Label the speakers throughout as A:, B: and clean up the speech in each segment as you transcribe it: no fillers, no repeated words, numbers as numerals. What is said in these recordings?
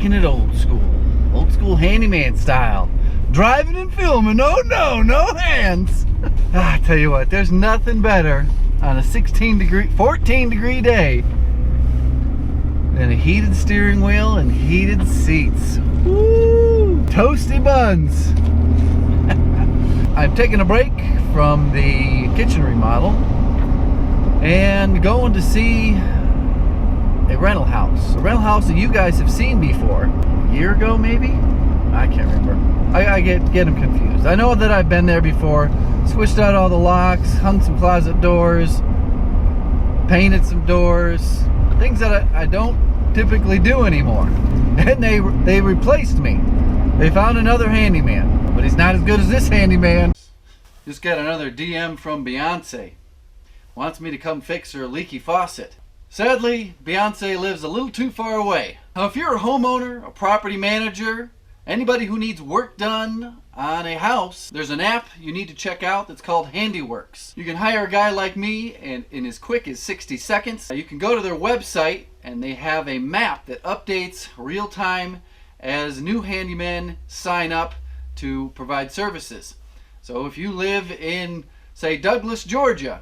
A: Taking it old school handyman style. Driving and filming, oh no, no hands. I tell you what, there's nothing better on a 14 degree day than a heated steering wheel and heated seats. Woo! Toasty buns. I'm taking a break from the kitchen remodel and going to see a rental house. A rental house that you guys have seen before. A year ago, maybe? I can't remember. I get them confused. I know that I've been there before, switched out all the locks, hung some closet doors, painted some doors, things that I don't typically do anymore. And they replaced me. They found another handyman, but he's not as good as this handyman. Just got another DM from Beyonce. Wants me to come fix her leaky faucet. Sadly, Beyonce lives a little too far away. Now, if you're a homeowner, a property manager, anybody who needs work done on a house, there's an app you need to check out that's called Handyworks. You can hire a guy like me and in as quick as 60 seconds. You can go to their website and they have a map that updates real time as new handymen sign up to provide services. So if you live in, say, Douglas, Georgia,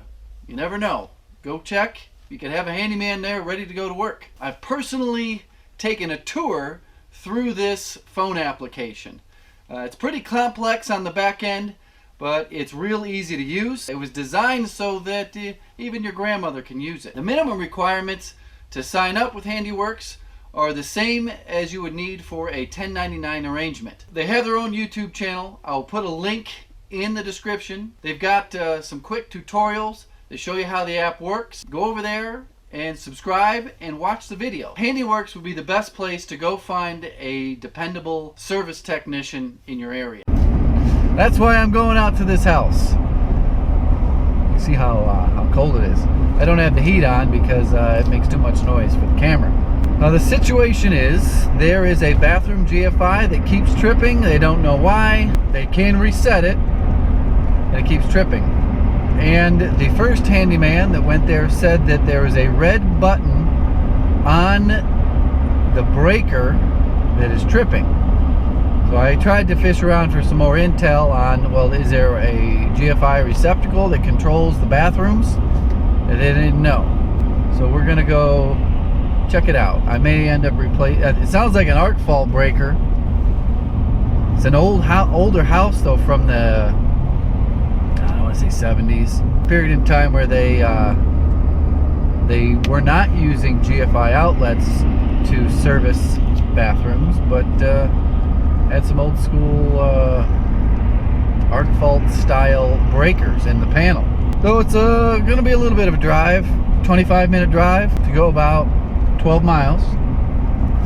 A: you never know. Go check. You can have a handyman there ready to go to work. I've personally taken a tour through this phone application. It's pretty complex on the back end, but it's real easy to use. It was designed so that even your grandmother can use it. The minimum requirements to sign up with Handyworks are the same as you would need for a 1099 arrangement. They have their own YouTube channel. I'll put a link in the description. They've got some quick tutorials that show you how the app works. Go over there and subscribe and watch the video. Handyworks would be the best place to go find a dependable service technician in your area. That's why I'm going out to this house. You see how cold it is. I don't have the heat on because it makes too much noise for the camera. Now the situation is, there is a bathroom GFI that keeps tripping. They don't know why. They can reset it, and it keeps tripping. And the first handyman that went there said that there is a red button on the breaker that is tripping. So I tried to fish around for some more intel on, well, is there a GFI receptacle that controls the bathrooms? And they didn't know. So we're gonna go check it out. I may end up replacing. It sounds like an arc fault breaker. It's an older house though, from the, I want to say 70s period in time where they were not using GFI outlets to service bathrooms, but had some old school arc fault style breakers in the panel. So it's going to be a little bit of a drive, 25-minute drive to go about 12 miles.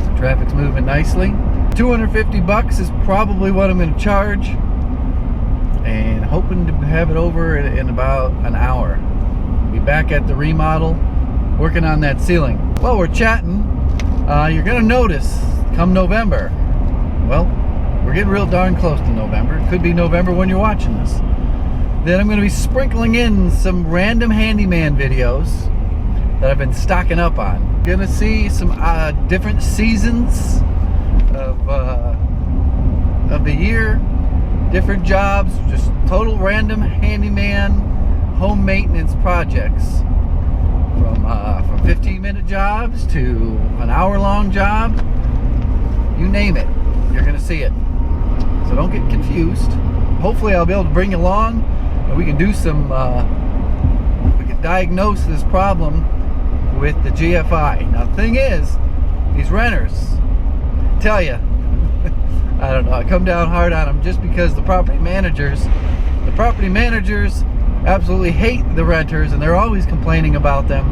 A: The traffic's moving nicely. $250 is probably what I'm going to charge, and hoping to have it over in about an hour. Be back at the remodel working on that ceiling. While we're chatting, you're going to notice come November, well, we're getting real darn close to November. It could be November when you're watching this. Then I'm going to be sprinkling in some random handyman videos that I've been stocking up on. Gonna see some different seasons of the year, different jobs, just total random handyman home maintenance projects, from 15-minute jobs to an hour-long job. You name it, you're gonna see it. So don't get confused. Hopefully I'll be able to bring you along and we can do some we can diagnose this problem with the GFI. Now the thing is, these renters, tell you, I don't know, I come down hard on them just because the property managers absolutely hate the renters, and they're always complaining about them.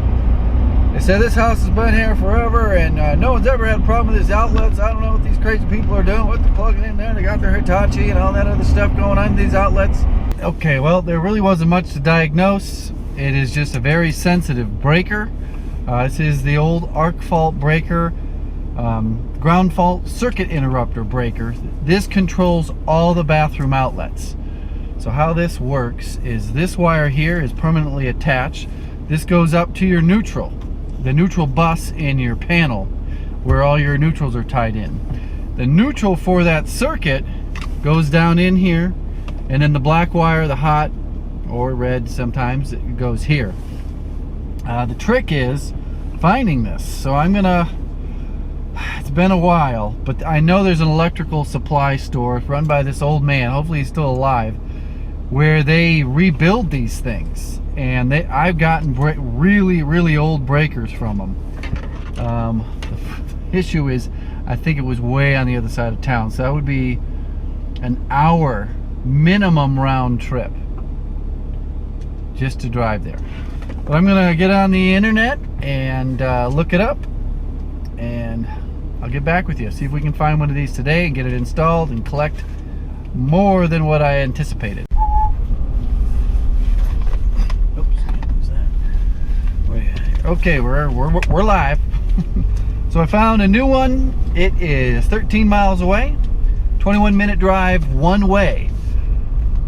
A: They say this house has been here forever and no one's ever had a problem with these outlets. I don't know what these crazy people are doing, what they're plugging in there. They got their Hitachi and all that other stuff going on in these outlets. Okay, well, there really wasn't much to diagnose. It is just a very sensitive breaker. This is the old arc fault breaker, ground fault circuit interrupter breaker. This controls all the bathroom outlets. So how this works is this wire here is permanently attached. This goes up to your neutral, the neutral bus in your panel, where all your neutrals are tied in. The neutral for that circuit goes down in here, and then the black wire, the hot or red sometimes, it goes here. The trick is finding this. So I'm gonna, it's been a while, but I know there's an electrical supply store run by this old man, hopefully he's still alive, where they rebuild these things. And I've gotten really old breakers from them. The issue is, I think it was way on the other side of town, so that would be an hour minimum round trip just to drive there. But I'm gonna get on the internet and look it up, and I'll get back with you, see if we can find one of these today and get it installed and collect more than what I anticipated. Okay, we're live. So I found a new one. It is 13 miles away, 21-minute drive one way.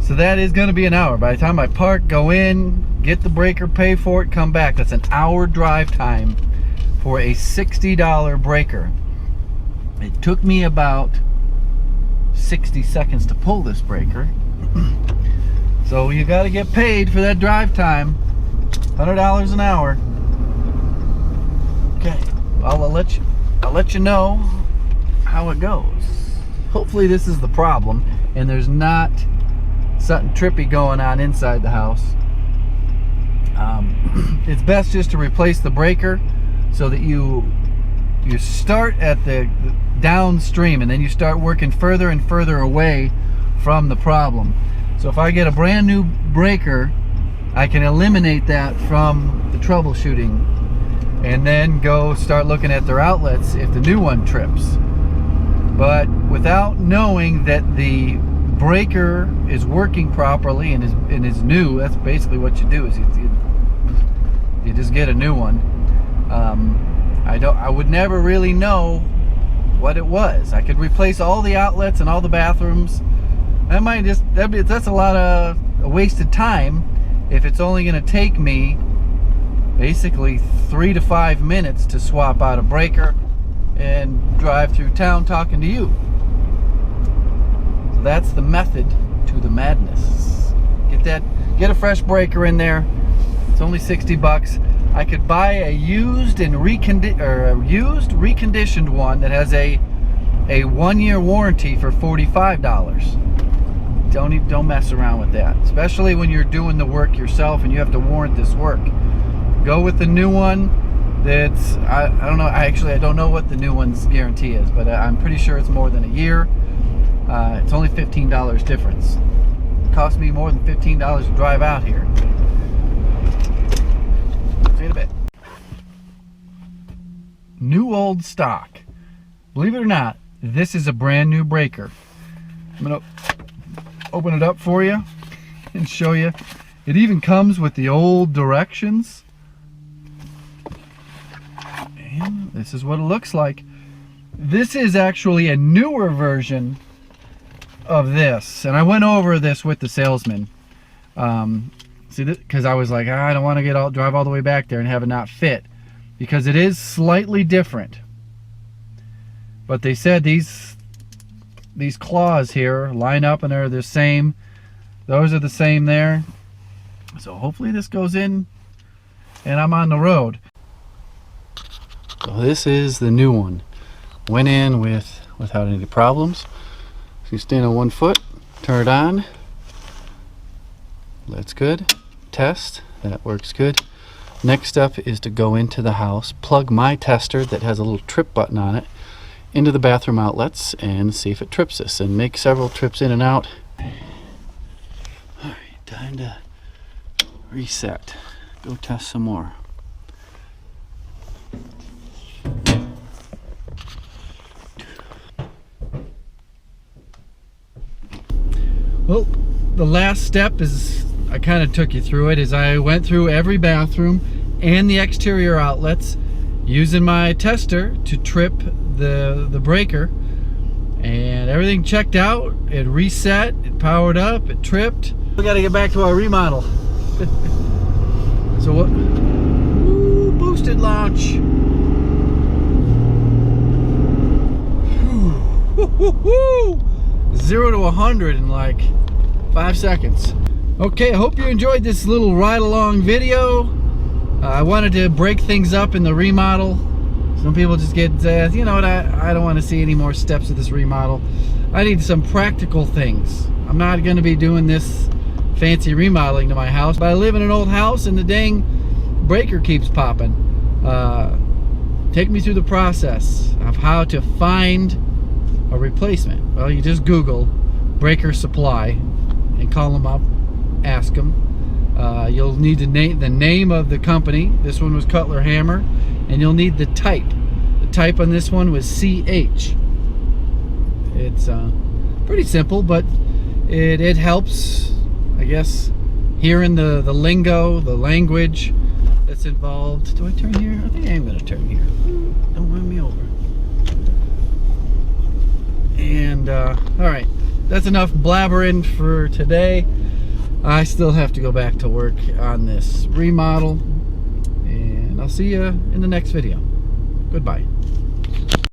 A: So that is going to be an hour. By the time I park, go in, get the breaker, pay for it, come back. That's an hour drive time for a $60 breaker. It took me about 60 seconds to pull this breaker. So you got to get paid for that drive time. $100 an hour. Okay, I'll let you know how it goes. Hopefully this is the problem and there's not something trippy going on inside the house. It's best just to replace the breaker so that you start at the downstream and then you start working further and further away from the problem. So if I get a brand new breaker, I can eliminate that from the troubleshooting and then go start looking at their outlets if the new one trips. But without knowing that the breaker is working properly and is new, that's basically what you do, is you just get a new one. I would never really know what it was. I could replace all the outlets and all the bathrooms. That's a lot of wasted time if it's only going to take me basically 3 to 5 minutes to swap out a breaker and drive through town talking to you. So that's the method to the madness. Get a fresh breaker in there. It's only 60 bucks. I could buy a used reconditioned one that has a 1-year warranty for $45. Don't mess around with that, especially when you're doing the work yourself and you have to warrant this work. Go with the new one. That's I don't know. I don't know what the new one's guarantee is, but I'm pretty sure it's more than a year. It's only $15 difference. It cost me more than $15 to drive out here. See you in a bit. New old stock. Believe it or not, this is a brand new breaker. I'm gonna open it up for you and show you. It even comes with the old directions. And this is what it looks like. This is actually a newer version of this, and I went over this with the salesman. Because I was like, I don't want to drive all the way back there and have it not fit, because it is slightly different. But they said these claws here line up and they're the same. Those are the same there. So hopefully this goes in and I'm on the road. So this is the new one. Went in without any problems. So you stand on one foot, turn it on. That's good. Test, that works good. Next up is to go into the house, plug my tester that has a little trip button on it into the bathroom outlets and see if it trips this, and make several trips in and out. Alright, time to reset. Go test some more. Well, the last step is, I kind of took you through it, is I went through every bathroom and the exterior outlets using my tester to trip the breaker, and everything checked out. It reset, it powered up, it tripped. We got to get back to our remodel. So what? Ooh, boosted launch. Woohoo! 0 to 100 in like 5 seconds. Okay, I hope you enjoyed this little ride-along video. I wanted to break things up in the remodel. Some people just get, you know what, I don't want to see any more steps of this remodel. I need some practical things. I'm not going to be doing this fancy remodeling to my house, but I live in an old house and the dang breaker keeps popping. Take me through the process of how to find a replacement. Well, you just Google breaker supply and call them up, ask them. You'll need the name of the company. This one was Cutler Hammer, and you'll need the type. The type on this one was CH. It's pretty simple, but it helps, I guess, hearing the lingo, the language that's involved. Do I turn here? I think I am going to turn here. Don't run me over. And all right, that's enough blabbering for today. I still have to go back to work on this remodel, and I'll see you in the next video. Goodbye.